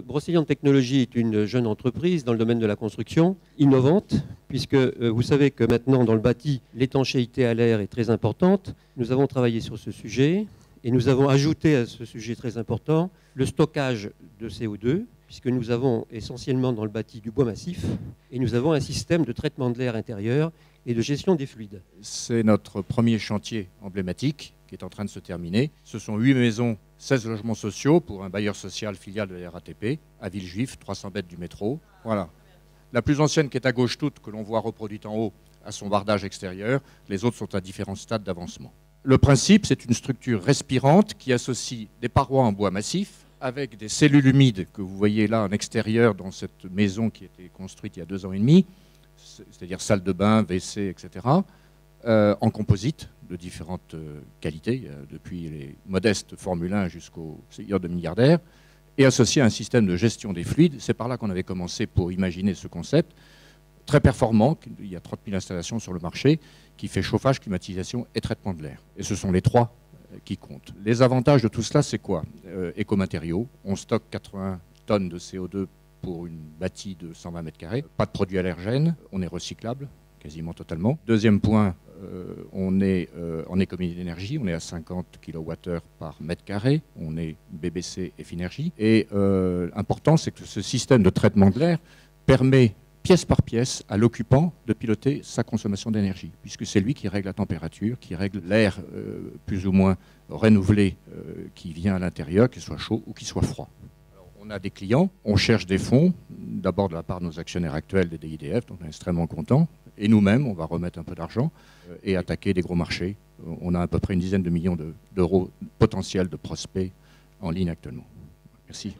Brocéliande Technologies est une jeune entreprise dans le domaine de la construction, innovante, puisque vous savez que maintenant dans le bâti, l'étanchéité à l'air est très importante. Nous avons travaillé sur ce sujet et nous avons ajouté à ce sujet très important le stockage de CO2, puisque nous avons essentiellement dans le bâti du bois massif et nous avons un système de traitement de l'air intérieur et de gestion des fluides. C'est notre premier chantier emblématique qui est en train de se terminer. Ce sont 8 maisons, 16 logements sociaux pour un bailleur social filiale de la RATP, à Villejuif, 300 mètres du métro. Voilà. La plus ancienne qui est à gauche toute, que l'on voit reproduite en haut, a son bardage extérieur. Les autres sont à différents stades d'avancement. Le principe, c'est une structure respirante qui associe des parois en bois massif avec des cellules humides que vous voyez là en extérieur dans cette maison qui a été construite il y a 2 ans et demi, c'est-à-dire salle de bain, WC, etc., en composite de différentes qualités, depuis les modestes Formule 1 jusqu'aux seigneurs de milliardaires, et associé à un système de gestion des fluides. C'est par là qu'on avait commencé pour imaginer ce concept, très performant. Il y a 30 000 installations sur le marché, qui fait chauffage, climatisation et traitement de l'air. Et ce sont les 3 qui comptent. Les avantages de tout cela, c'est quoi? Écomatériaux, on stocke 80 tonnes de CO2 pour une bâtie de 120 mètres carrés, pas de produits allergènes, on est recyclable, quasiment totalement. Deuxième point, on est en économie d'énergie, on est à 50 kWh par mètre carré, on est BBC et Finergie. Et important, c'est que ce système de traitement de l'air permet, pièce par pièce, à l'occupant de piloter sa consommation d'énergie, puisque c'est lui qui règle la température, qui règle l'air plus ou moins renouvelé qui vient à l'intérieur, qu'il soit chaud ou qu'il soit froid. On a des clients, on cherche des fonds, d'abord de la part de nos actionnaires actuels des DIDF, dont on est extrêmement content, et nous-mêmes, on va remettre un peu d'argent et attaquer des gros marchés. On a à peu près une dizaine de millions d'euros potentiels de prospects en ligne actuellement. Merci.